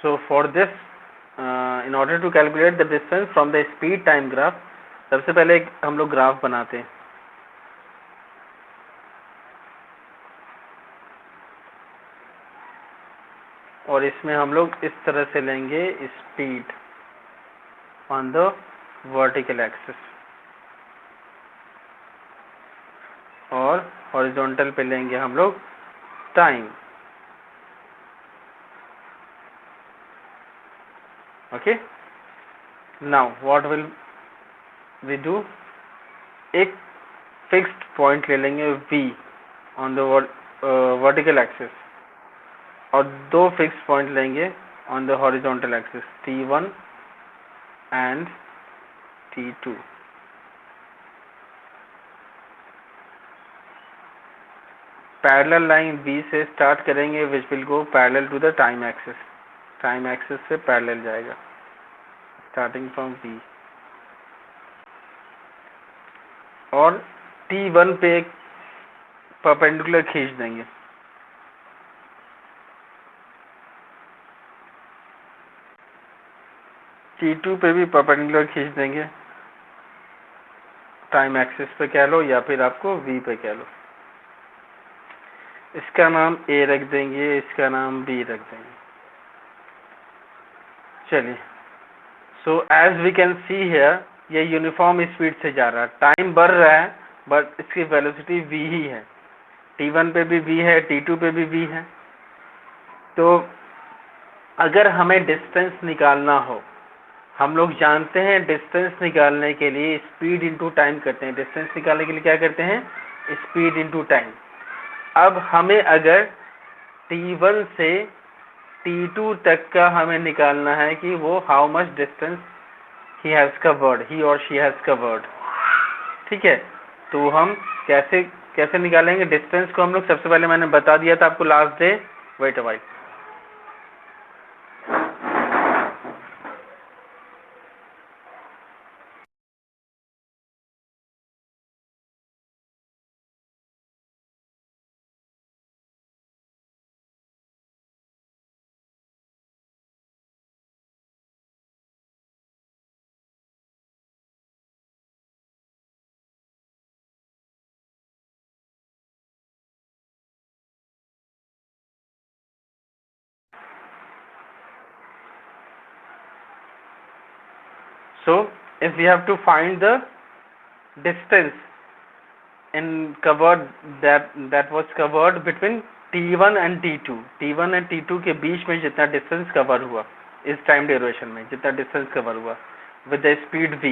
So for this, in order to calculate the distance from the speed time graph, सबसे पहले हम लोग graph बनाते हैं. और इसमें हम लोग इस तरह से लेंगे speed on the vertical axis और हॉरिजॉन्टल पे लेंगे हम लोग time. Okay, now what will we do, एक फिक्स्ड पॉइंट ले लेंगे V on the vertical axis और दो फिक्स्ड पॉइंट लेंगे on the horizontal axis T1 and T2. Parallel line V से स्टार्ट करेंगे which will go parallel to the time axis. Time axis से parallel जाएगा starting from V. और T1 पे एक परपेंडिकुलर खींच देंगे. T2 पे भी परपेंडिकुलर खींच देंगे, टाइम एक्सिस पे कह लो या फिर आपको V पे कह लो. इसका नाम A रख देंगे, इसका नाम B रख देंगे. चलिए, so as we can see here, ये यूनिफॉर्म स्पीड से जा रहा है. टाइम बढ़ रहा है बट इसकी वेलोसिटी V ही है. T1 पे भी V है, T2 पे भी V है. तो अगर हमें डिस्टेंस निकालना हो, हम लोग जानते हैं डिस्टेंस निकालने के लिए स्पीड इंटू टाइम करते हैं. डिस्टेंस निकालने के लिए क्या करते हैं, स्पीड इंटू टाइम. अब हमें अगर T1 से T2 तक का हमें निकालना है कि वो how much distance he has covered, he और शी हैज़ कवर्ड. ठीक है, तो हम कैसे निकालेंगे डिस्टेंस को. हम लोग सबसे पहले मैंने बता दिया था आपको last day. Wait a while. So if we have to find the distance in covered that was covered between T1 and T2, T1 and T2 के बीच में जितना डिस्टेंस कवर हुआ इस टाइम ड्यूरेशन में, जितना डिस्टेंस कवर हुआ with the speed V.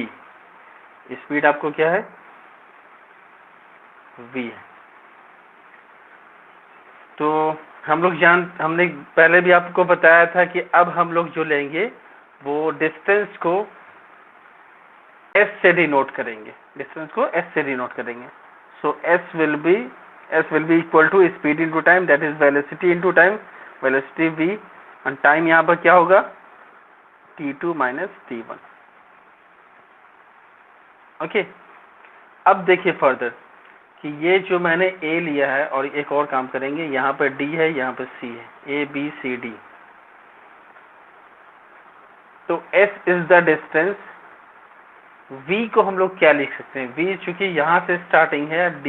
Speed आपको क्या है, V है. तो हमने पहले भी आपको बताया था कि अब हम लोग जो लेंगे वो डिस्टेंस को S से डिनोट करेंगे. डिस्टेंस को S से डिनोट करेंगे. सो S will be equal to speed into time, that is velocity into time, velocity V, और टाइम यहाँ पर क्या होगा, T2 minus T1. ओके, अब देखिए फर्दर कि ये जो मैंने A लिया है और एक और काम करेंगे, यहाँ पर D है, यहाँ पर C है, A B C D. तो S is the distance. V को हम लोग क्या लिख सकते हैं, V चूंकि यहाँ से स्टार्टिंग है, D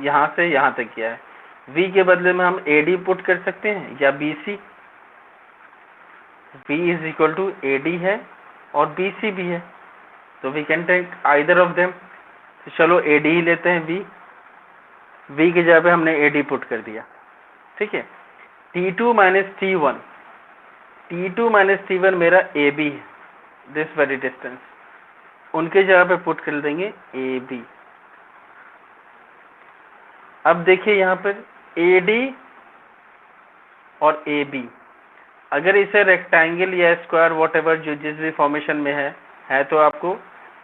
यहाँ से यहाँ तक किया है. V के बदले में हम AD पुट कर सकते हैं या BC. V is equal to AD है और BC भी है, तो we can take either of them. तो चलो AD ही लेते हैं. V की जगह पे हमने AD पुट कर दिया. ठीक है, T2 minus T1 मेरा AB है, दिस वेरी डिस्टेंस, उनके जगह पे पुट कर देंगे AB. अब देखिए यहाँ पर AD और AB, अगर इसे रेक्टेंगल या स्क्वायर वॉटेवर जो जिस भी फॉर्मेशन में है तो आपको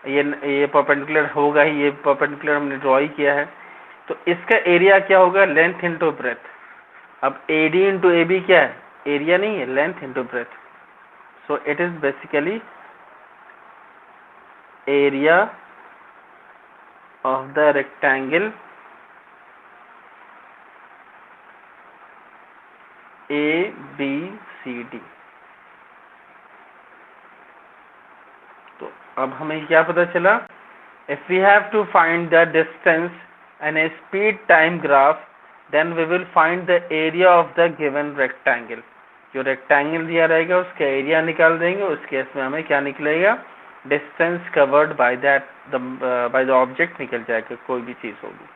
ये परपेंडिकुलर होगा ही. ये परपेंडिकुलर हमने ड्रॉ ही किया है, तो इसका एरिया क्या होगा, लेंथ इंटू ब्रेथ. अब AD इंटू AB क्या है, एरिया नहीं है, length into breadth. So it is basically area of the rectangle ABCD. अब हमें क्या पता चला, if we have to find the distance and a speed time graph, then we will find the area of the given rectangle. जो rectangle दिया रहेगा उसका area निकाल देंगे, उस केस में हमें क्या निकलेगा, distance covered by that by the object निकल जाएगा, कोई भी चीज होगी।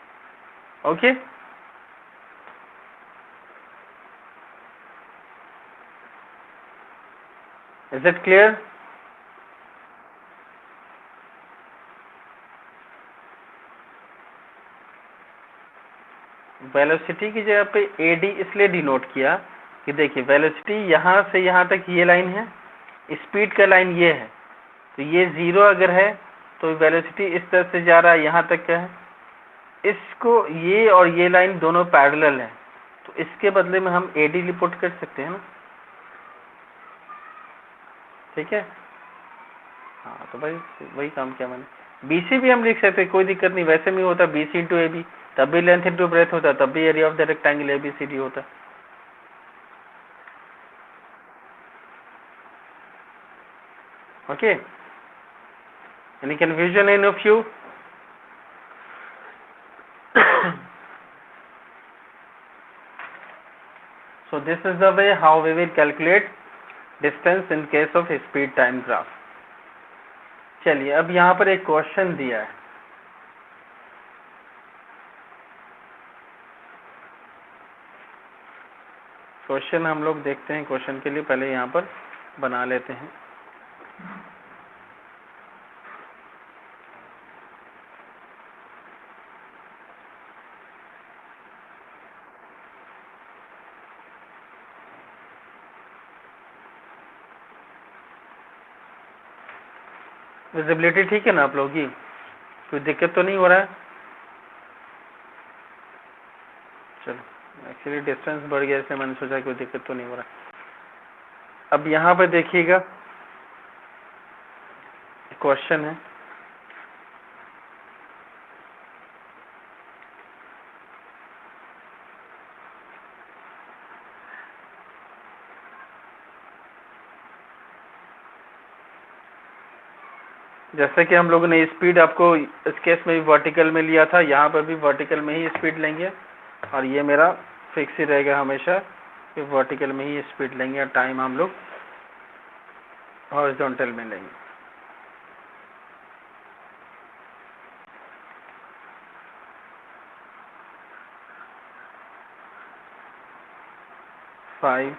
Okay is it clear? Velocity की जगह पे एडी इसलिए डिनोट किया कि देखिए वेलोसिटी यहाँ से यहाँ तक ये लाइन है, स्पीड का लाइन ये है, तो ये 0 अगर है तो वेलोसिटी इस तरह से जा रहा है, यहाँ तक का है। इसको ये और ये लाइन दोनों पैरेलल है, तो इसके बदले में हम एडी रिपोर्ट कर सकते हैं ना, ठीक है। हाँ तो भाई वही काम किया मैंने। बीसी भी हम लिख सकते हैं, कोई दिक्कत नहीं, वैसे में होता बीसी इंटू ए बी, तब भी लेंथ इंटू ब्रेथ होता, तब भी area of the rectangle ABCD होता। Okay any confusion in of you? So this is the way how we will calculate distance in case of speed time graph. चलिए अब यहाँ पर एक क्वेश्चन दिया है, क्वेश्चन हम लोग देखते हैं। क्वेश्चन के लिए पहले यहाँ पर बना लेते हैं। विजिबिलिटी ठीक है ना आप लोगों की? कोई दिक्कत तो नहीं हो रहा है? चलो एक्चुअली डिस्टेंस बढ़ गया इसलिए मैंने सोचा कोई दिक्कत तो नहीं हो रहा। अब यहाँ पर देखिएगा क्वेश्चन है, जैसे कि हम लोगों ने स्पीड आपको इस केस में भी वर्टिकल में लिया था, यहाँ पर भी वर्टिकल में ही स्पीड लेंगे, और ये मेरा फिक्स ही रहेगा हमेशा कि वर्टिकल में ही स्पीड लेंगे, और टाइम हम लोग हॉरिजॉन्टल में लेंगे। फाइव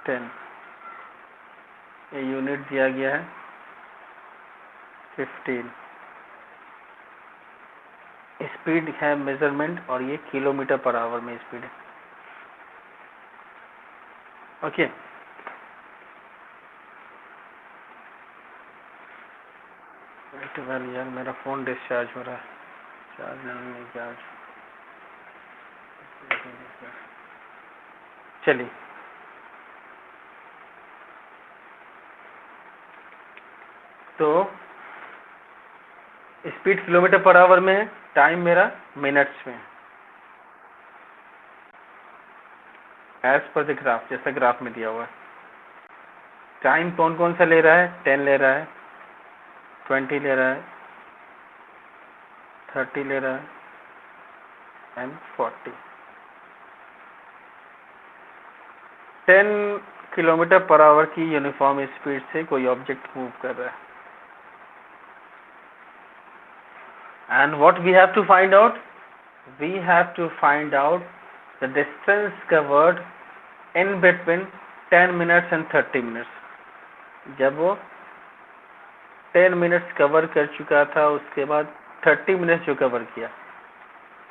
10 ये यूनिट दिया गया है 15, स्पीड है मेजरमेंट, और ये किलोमीटर पर आवर में स्पीड है। ओके यार मेरा फोन डिस्चार्ज हो रहा है, चार्ज नहीं चार्ज। चलिए तो स्पीड किलोमीटर पर आवर में है, टाइम मेरा मिनट्स में है, एज पर द ग्राफ, जैसा ग्राफ में दिया हुआ है। टाइम कौन कौन सा ले रहा है? 10 ले रहा है, 20 ले रहा है, 30 ले रहा है, एंड 40। 10 किलोमीटर पर आवर की यूनिफॉर्म स्पीड से कोई ऑब्जेक्ट मूव कर रहा है। And what we have to find out? We have to find out the distance covered in between 10 minutes and 30 minutes. जब वो 10 मिनट्स कवर कर चुका था, उसके बाद 30 मिनट्स जो कवर किया,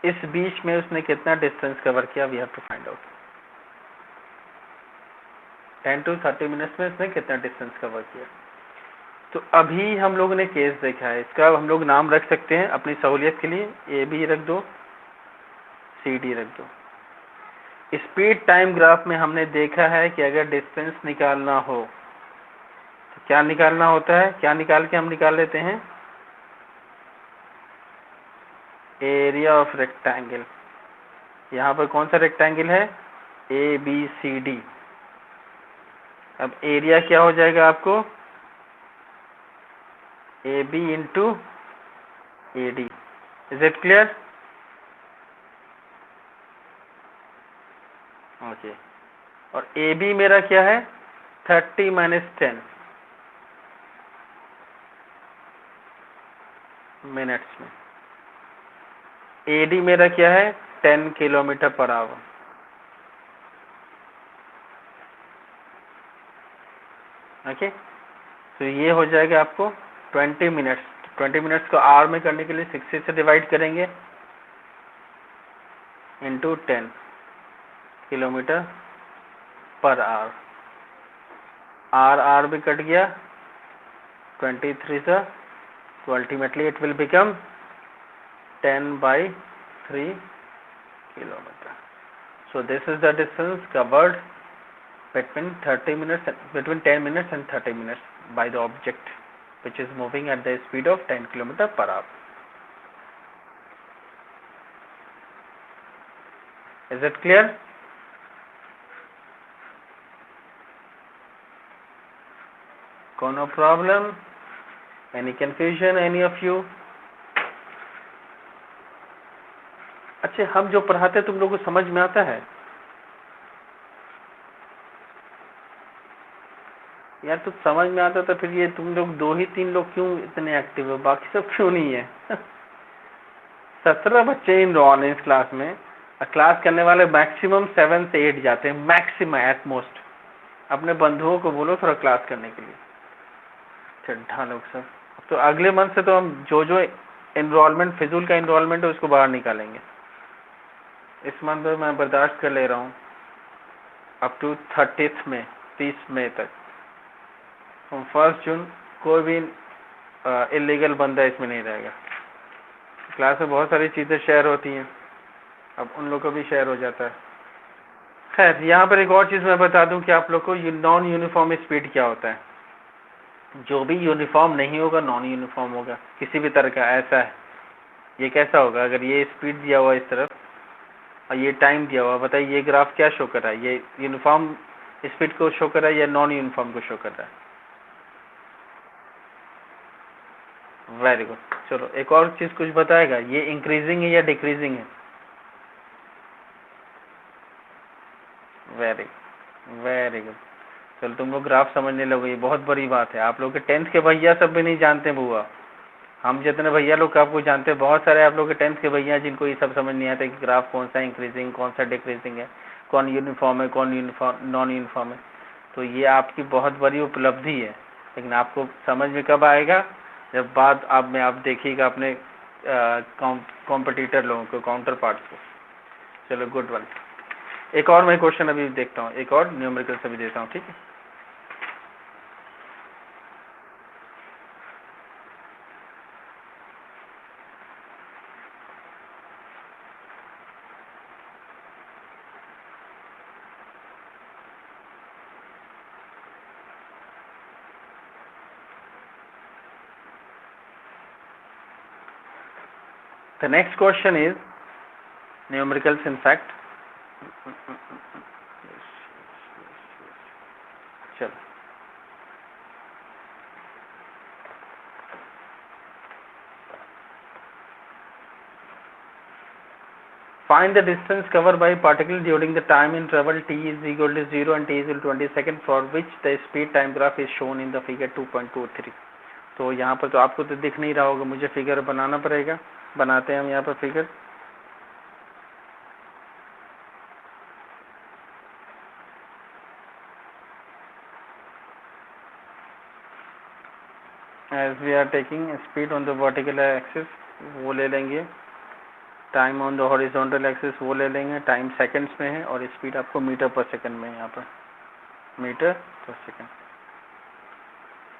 इस बीच में उसने कितना डिस्टेंस कवर किया? We have to find out. 10 to 30 minutes में उसने कितना डिस्टेंस कवर किया। तो अभी हम लोगों ने केस देखा है, इसका हम लोग नाम रख सकते हैं अपनी सहूलियत के लिए, ए बी रख दो, सी डी रख दो। स्पीड टाइम ग्राफ में हमने देखा है कि अगर डिस्टेंस निकालना हो तो क्या निकालना होता है? क्या निकाल के हम निकाल लेते हैं? Area of rectangle. यहाँ पर कौन सा रेक्टेंगल है? A B C D. अब एरिया क्या हो जाएगा आपको? AB into AD। Is it clear? Okay. और AB मेरा क्या है? 30 माइनस 10 मिनट्स में। AD मेरा क्या है? 10 किलोमीटर पर आवर। ओके, तो ये हो जाएगा आपको 20 मिनट्स। 20 मिनट्स को आवर में करने के लिए 60 से डिवाइड करेंगे into 10 kilometre per hour. R भी कट गया 23 से, तो ultimately it will become 10/3 kilometer. So this is the distance covered between 10 minutes and 30 minutes by the object which is moving at the speed of 10 kilometer per hour. Is it clear? No problem? Any confusion, any of you? अच्छा, हम जो पढ़ाते तुम लोगों को समझ में आता है? यार तो समझ में आता, तो फिर ये तुम लोग 2 ही 3 लोग क्यों इतने एक्टिव हो, बाकी सब क्यों नहीं है? 17 बच्चे इनरोल हैं इस क्लास में। क्लास करने वाले मैक्सिमम 7 से 8 जाते हैं, मैक्सिमम एट मोस्ट। अपने बंधुओं को बोलो थोड़ा क्लास करने के लिए। चड्ढा लोग सब। तो अगले मंथ से तो हम जो एनरोलमेंट, फिजूल का एनरोलमेंट है उसको बाहर निकालेंगे। इस मंथ में मैं बर्दाश्त कर ले रहा हूँ अप टू 30 में, 30 मई तक। 1 जून कोई भी इलीगल बंदा इसमें नहीं रहेगा। क्लास में बहुत सारी चीज़ें शेयर होती हैं, अब उन लोग को भी शेयर हो जाता है। खैर, यहाँ पर एक और चीज़ मैं बता दूं कि आप लोग को नॉन यूनिफॉर्म स्पीड क्या होता है। जो भी यूनिफॉर्म नहीं होगा नॉन यूनिफॉर्म होगा किसी भी तरह का। ऐसा है, ये कैसा होगा? अगर ये स्पीड दिया हुआ इस तरफ और ये टाइम दिया हुआ, बताइए ये ग्राफ क्या शो कर रहा है? ये यूनिफॉर्म स्पीड को शो कर रहा है या नॉन यूनिफॉर्म को शो कर रहा है? Very good. चलो एक और चीज़ कुछ बताएगा, ये इंक्रीजिंग है या डिक्रीजिंग है? Very very good. चलो तुम लोग ग्राफ समझने लगो, ये बहुत बड़ी बात है। आप लोग के 10th के भैया सब भी नहीं जानते बुआ। हम जितने भैया लोग आपको जानते हैं, बहुत सारे आप लोग के 10th के भैया जिनको ये सब समझ नहीं आता कि ग्राफ कौन सा इंक्रीजिंग, कौन सा डिक्रीजिंग है, कौन यूनिफॉर्म है, कौन यूनिफॉर्म नॉन यूनिफॉर्म है। तो ये आपकी बहुत बड़ी उपलब्धि है, लेकिन आपको समझ में कब आएगा? जब बाद आप देखिएगा अपने कॉम्पिटिटर लोगों को, काउंटर पार्ट्स को। चलो गुड वन। एक और मैं क्वेश्चन अभी देखता हूँ, एक और न्यूमेरिकल से भी देता हूँ, ठीक है? The next question is numericals in fact. चलो find the distance covered by particle during the time interval t is equal to 0 and t is equal to 20 seconds for which the speed time graph is shown in the figure 2.23. तो यहाँ पर तो आपको तो दिख नहीं रहा होगा, मुझे फिगर बनाना पड़ेगा। बनाते हैं हम यहाँ पर figure. As we are taking speed on the vertical axis वो ले लेंगे, time on the horizontal axis वो ले लेंगे। टाइम सेकंड्स में है और स्पीड आपको मीटर पर सेकंड में है, यहाँ पर मीटर पर सेकंड।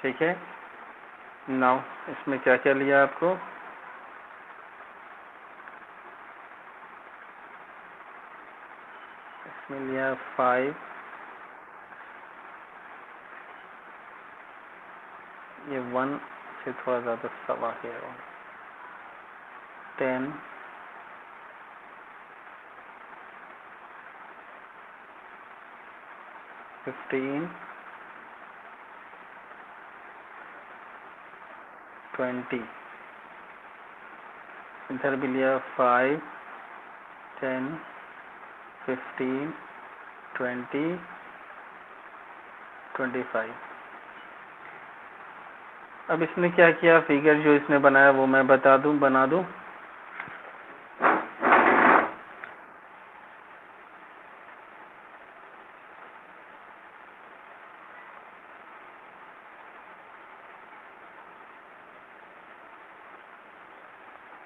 ठीक है, नाउ इसमें क्या क्या लिया आपको? इसमें लिया 5, ये 1 से थोड़ा ज़्यादा सवा है, 10, 15, 20, इधर भी लिया 5, 10, 15, 20, 25। अब इसने क्या किया, फिगर जो इसने बनाया वो मैं बना दूं।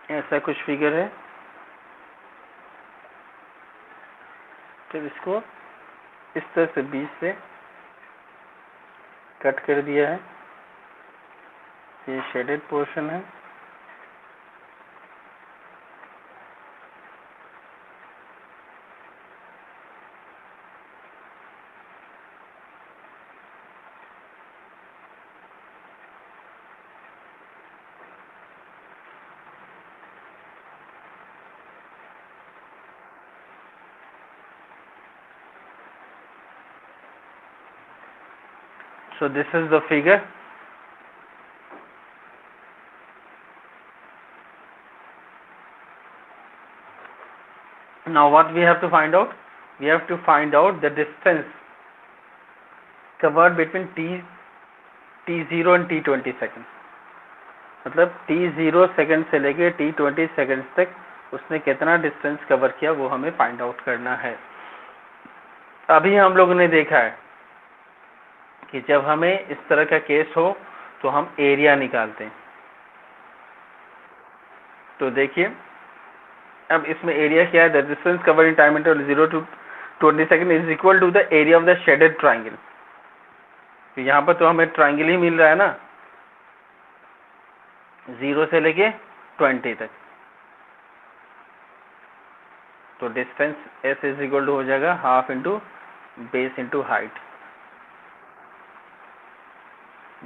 ऐसा कुछ फिगर है, तो इसको इस तरह से बीच से कट कर दिया है। ये शेडेड पोर्शन है, so this is the figure. Now what we have to find out? We have to find out the distance covered between t0 and t20 seconds. मतलब t0 सेकंड से लेके t20 सेकंड तक उसने कितना distance cover किया वो हमें find out करना है। अभी हम लोगों ने देखा है कि जब हमें इस तरह का केस हो तो हम एरिया निकालते हैं। तो देखिए अब इसमें एरिया क्या है, the distance covered in time interval 0 to 20 second is equal to the area of the shaded triangle. तो यहाँ पर तो हमें ट्राइंगल ही मिल रहा है ना, 0 से लेके 20 तक। तो distance S is equal to हो जाएगा half into base into height.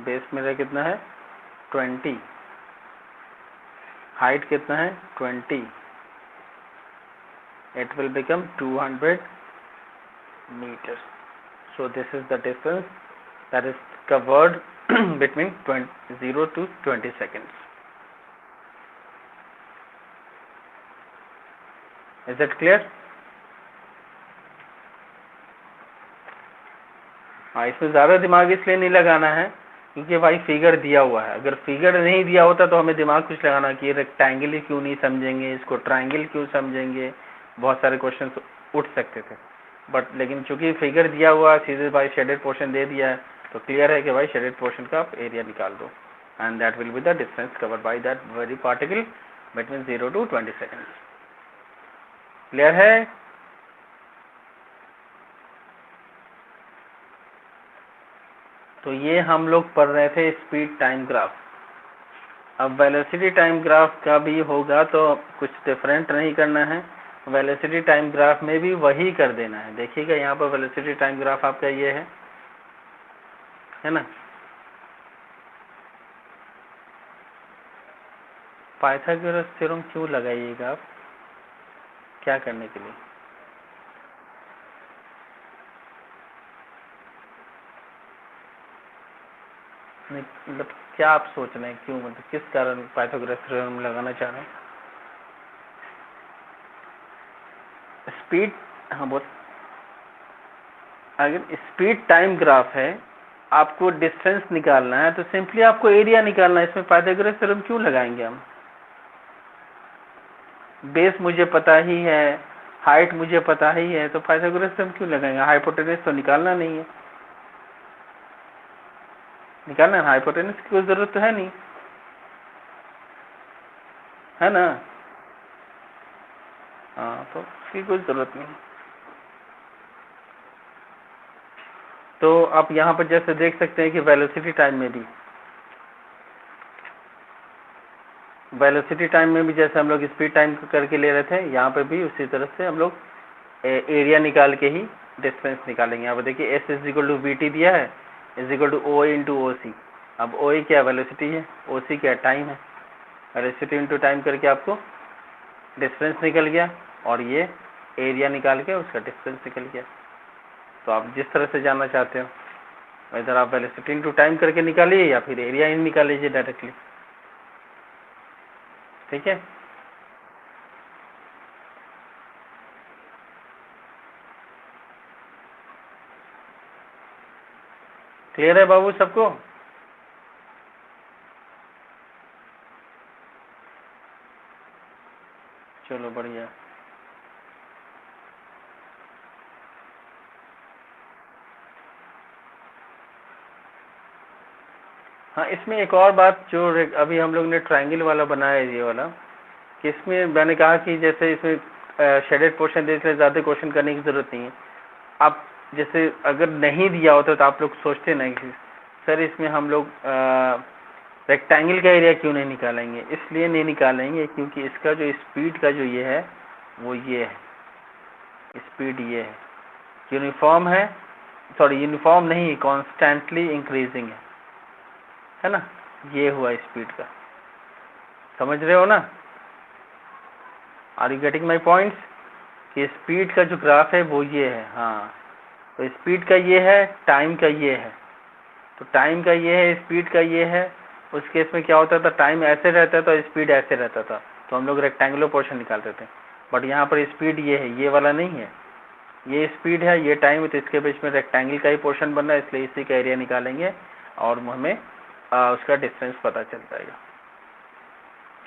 Base मेरा कितना है 20, हाइट कितना है 20, it will become 200 meters. So this is the distance that is covered between 0 to 20 seconds. Is that clear? हाँ, इसमें ज़्यादा दिमाग इसलिए नहीं लगाना है क्योंकि भाई फिगर दिया हुआ है। अगर फिगर नहीं दिया होता तो हमें दिमाग कुछ लगाना कि रेक्टेंगल ही क्यों नहीं समझेंगे, इसको ट्रायंगल क्यों समझेंगे, बहुत सारे क्वेश्चन उठ सकते थे। बट लेकिन चूंकि फिगर दिया हुआ सीधे भाई शेडेड पोर्शन दे दिया है तो क्लियर है कि भाई शेडेड पोर्शन का आप एरिया निकाल दो and that will be the distance covered by that very particle between 0 to 20 seconds. Clear है? तो ये हम लोग पढ़ रहे थे स्पीड टाइम ग्राफ। अब वेलोसिटी टाइम ग्राफ का भी होगा तो कुछ डिफरेंट नहीं करना है, वेलोसिटी टाइम ग्राफ में भी वही कर देना है। देखिएगा यहाँ पर वेलोसिटी टाइम ग्राफ आपका ये है ना। पाइथागोरस थ्योरम क्यों लगाइएगा आप, क्या करने के लिए? मतलब क्या आप सोच रहे हैं, क्यों, मतलब किस कारण पाइथागोरस थ्योरम लगाना चाह रहे हैं? स्पीड, हाँ बोल, अगर स्पीड टाइम ग्राफ है आपको डिस्टेंस निकालना है तो सिंपली आपको एरिया निकालना है। इसमें पाइथागोरस थ्योरम क्यों लगाएंगे हम? बेस मुझे पता ही है, हाइट मुझे पता ही है, तो पाइथागोरस थ्योरम क्यों लगाएंगे? हाइपोटेनस तो निकालना नहीं है, निकालना है, हाइपोटेनस की कोई जरूरत तो है नहीं, है ना। हाँ, तो उसकी कोई जरूरत नहीं। तो आप यहाँ पर जैसे देख सकते हैं कि वेलोसिटी टाइम में भी जैसे हम लोग स्पीड टाइम करके ले रहे थे, यहाँ पे भी उसी तरह से हम लोग एरिया निकाल के ही डिस्टेंस निकालेंगे। यहाँ पर देखिए S is equal to V T दिया है, is equal to O into O C. अब ओ क्या वेलोसिटी है, ओ सी क्या टाइम है, वेलोसिटी इंटू टाइम करके आपको डिस्टेंस निकल गया और ये एरिया निकाल के उसका डिस्टेंस निकल गया। तो आप जिस तरह से जानना चाहते हो, इधर आप वेलोसिटी इंटू टाइम करके निकालिए या फिर एरिया इन निकाल लीजिए डायरेक्टली। ठीक है, क्लियर है बाबू सबको? चलो बढ़िया। हाँ, इसमें एक और बात जो अभी हम लोग ने ट्रायंगल वाला बनाया है, ये वाला, कि इसमें मैंने कहा कि जैसे इसमें शेडेड पोर्शन देख रहे, ज़्यादा क्वेश्चन करने की ज़रूरत नहीं है। आप जैसे अगर नहीं दिया होता तो आप लोग सोचते ना कि सर इसमें हम लोग रेक्टेंगल का एरिया क्यों नहीं निकालेंगे। इसलिए नहीं निकालेंगे क्योंकि इसका जो स्पीड का जो ये है वो ये है, स्पीड ये है, यूनिफॉर्म है, सॉरी यूनिफॉर्म नहीं, कॉन्स्टेंटली इंक्रीजिंग है ना, ये हुआ स्पीड का। समझ रहे हो ना? Are you getting my points? कि स्पीड का जो ग्राफ है वो ये है। हाँ, तो स्पीड का ये है, टाइम का ये है, तो टाइम का ये है, स्पीड का ये है। उस केस में क्या होता था, टाइम ऐसे रहता था, स्पीड ऐसे रहता था, तो हम लोग रेक्टेंगुलर पोर्शन निकालते थे। बट यहाँ पर स्पीड ये है, ये वाला नहीं है, ये स्पीड है, ये टाइम है, तो इसके बीच में रेक्टेंगल का ही पोर्शन बन रहा है, इसलिए इसी का एरिया निकालेंगे और हमें उसका डिस्टेंस पता चल जाएगा।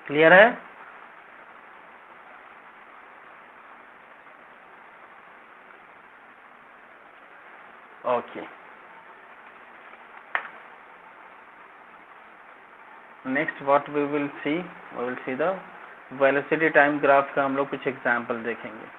क्लियर है? Okay, next what we will see the velocity time graph का हम लोग कुछ एग्जांपल देखेंगे।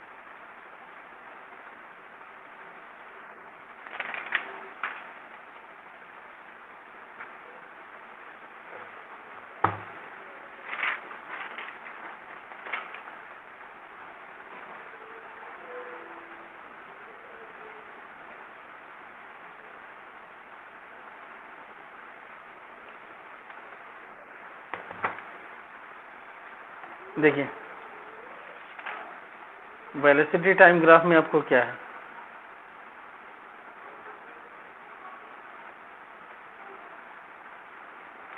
देखिए, वेलोसिटी टाइम ग्राफ में आपको क्या है,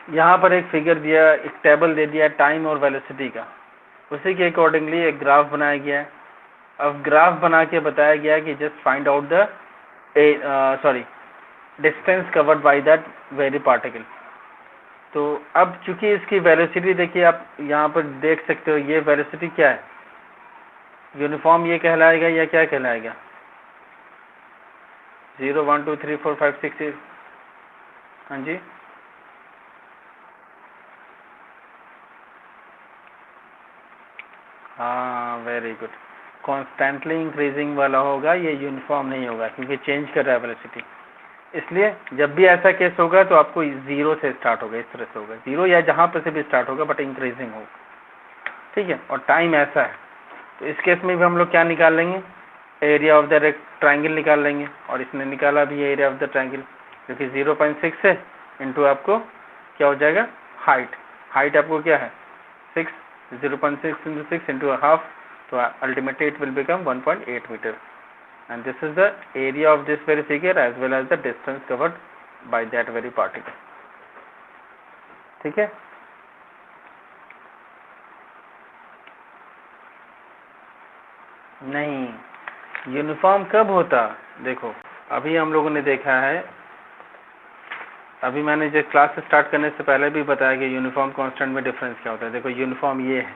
यहाँ पर एक फिगर दिया, एक टेबल दे दिया टाइम और वेलोसिटी का, उसी के अकॉर्डिंगली एक ग्राफ बनाया गया है। अब ग्राफ बना के बताया गया है कि just find out the distance covered by that very particle. तो अब चूंकि इसकी वेलोसिटी देखिए, आप यहाँ पर देख सकते हो, ये वेलोसिटी क्या है, यूनिफॉर्म ये कहलाएगा या क्या कहलाएगा? 0 1 2 3 4 5 6। हाँ जी, हाँ वेरी गुड, कॉन्स्टेंटली इंक्रीजिंग वाला होगा, ये यूनिफॉर्म नहीं होगा क्योंकि चेंज कर रहा है वेलोसिटी। इसलिए जब भी ऐसा केस होगा तो आपको 0 से स्टार्ट होगा, इस तरह से होगा, 0 या जहाँ पर से भी स्टार्ट होगा बट इंक्रीजिंग होगा। ठीक है, और टाइम ऐसा है, तो इस केस में भी हम लोग क्या निकाल लेंगे, एरिया ऑफ द ट्रायंगल निकाल लेंगे, और इसने निकाला भी एरिया ऑफ द ट्रायंगल, क्योंकि 0.6 है इंटू आपको क्या हो जाएगा, हाइट, हाइट आपको क्या है 6, 0.6 into 6 into a half, so ultimately it will become 1.8 meter, and this is the area of this very figure as well as the distance covered by that very particle. ठीक है, नहीं uniform कब होता, देखो अभी हम लोगों ने देखा है, अभी मैंने जो क्लास स्टार्ट करने से पहले भी बताया कि यूनिफॉर्म कांस्टेंट में डिफरेंस क्या होता है। देखो यूनिफॉर्म ये है,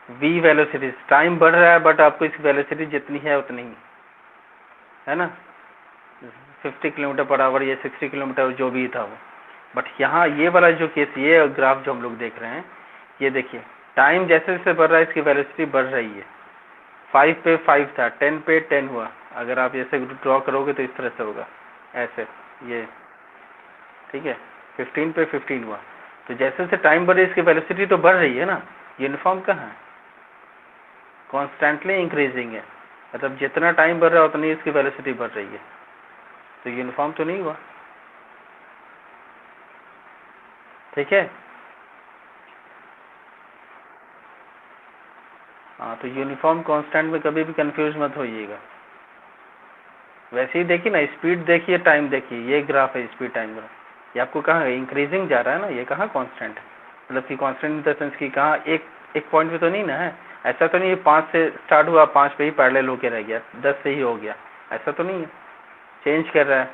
v वेलोसिटी, टाइम बढ़ रहा है बट आपको इस वेलोसिटी जितनी है उतनी ही है ना, 50 किलोमीटर पर आवर या 60 किलोमीटर जो भी था वो। बट यहाँ ये वाला जो केस, ये ग्राफ जो हम लोग देख रहे हैं, ये देखिए टाइम जैसे जैसे बढ़ रहा है इसकी वेलोसिटी बढ़ रही है। 5 पे 5 था, 10 पे 10 हुआ, अगर आप ऐसे ड्रॉ करोगे तो इस तरह से होगा, ऐसे ये, ठीक है, 15 पे 15 हुआ, तो जैसे जैसे टाइम बढ़े इसकी वेलोसिटी तो बढ़ रही है ना, यूनिफॉर्म कहाँ है, कॉन्स्टेंटली इंक्रीजिंग है, मतलब जितना टाइम बढ़ रहा है उतनी इसकी वेलोसिटी बढ़ रही है, तो यूनिफॉर्म तो नहीं हुआ। ठीक है, हाँ, तो यूनिफॉर्म कांस्टेंट में कभी भी कंफ्यूज मत होइएगा। वैसे ही देखिए ना, स्पीड देखिए, टाइम देखिए, ये ग्राफ है स्पीड टाइम ग्राफ, ये आपको कहाँ इंक्रीजिंग जा रहा है ना, ये कहाँ कांस्टेंट है, मतलब कि कांस्टेंट इन द सेंस कि कहाँ एक एक पॉइंट पे तो नहीं ना है, ऐसा तो नहीं है 5 से स्टार्ट हुआ 5 पे ही पैरेलल होके रह गया, 10 से ही हो गया, ऐसा तो नहीं है, चेंज कर रहा है।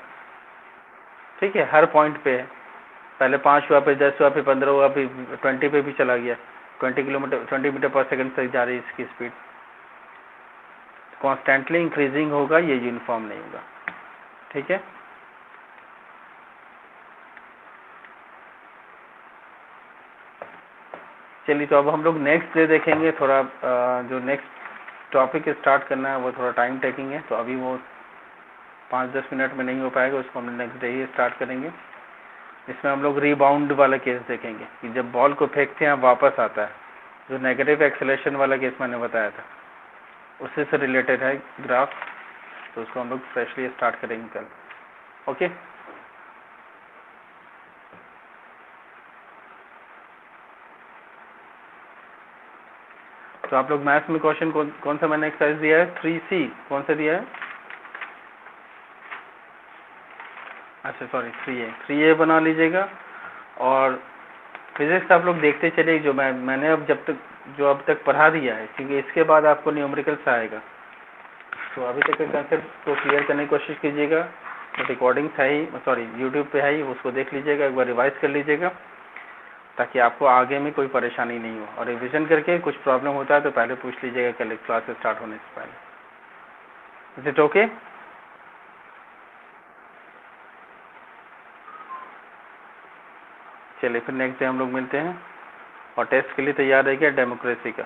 ठीक है, हर पॉइंट पे है, पहले 5 हुआ, फिर 10 हुआ, फिर 15 हुआ, फिर 20 पे भी चला गया, 20 मीटर पर सेकंड तक जा रही है इसकी स्पीड। कॉन्स्टेंटली इंक्रीजिंग होगा, ये यूनिफॉर्म नहीं होगा। ठीक है, चलिए तो अब हम लोग नेक्स्ट डे देखेंगे। थोड़ा जो नेक्स्ट टॉपिक स्टार्ट करना है वो थोड़ा टाइम टेकिंग है, तो अभी वो 5-10 मिनट में नहीं हो पाएगा, उसको हम नेक्स्ट डे ही स्टार्ट करेंगे। इसमें हम लोग रिबाउंड वाला केस देखेंगे कि जब बॉल को फेंकते हैं वापस आता है, जो नेगेटिव एक्सेलेरेशन वाला केस मैंने बताया था उससे से रिलेटेड है ग्राफ, तो उसको हम लोग फ्रेशली स्टार्ट करेंगे कल। ओके, तो आप लोग मैथ्स में क्वेश्चन कौन सा मैंने एक्सरसाइज दिया है, 3C कौन सा दिया है? अच्छा सॉरी 3A बना लीजिएगा। और फिजिक्स आप लोग देखते चलिए, जो मैंने जो अब तक पढ़ा दिया है, क्योंकि इसके बाद आपको न्यूमेरिकल्स आएगा, तो अभी तक के कंसेप्ट को क्लियर करने की कोशिश कीजिएगा। तो रिकॉर्डिंग्स है ही, सॉरी यूट्यूब पे है ही, उसको देख लीजिएगा, एक बार रिवाइज कर लीजिएगा ताकि आपको आगे में कोई परेशानी नहीं हो। और रिविजन करके कुछ प्रॉब्लम होता है तो पहले पूछ लीजिएगा कल क्लास स्टार्ट होने से पहले। Is it okay? चलिए फिर नेक्स्ट डे हम लोग मिलते हैं, और टेस्ट के लिए तैयार रहिए डेमोक्रेसी का।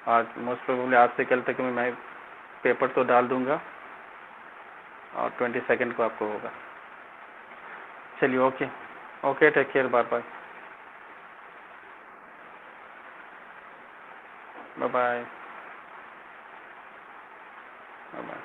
आज मोस्ट प्रोबेबली आज से कल तक में मैं पेपर तो डाल दूंगा, और 22 को आपको होगा। चलिए okay, okay take care, bye bye, bye bye, bye bye.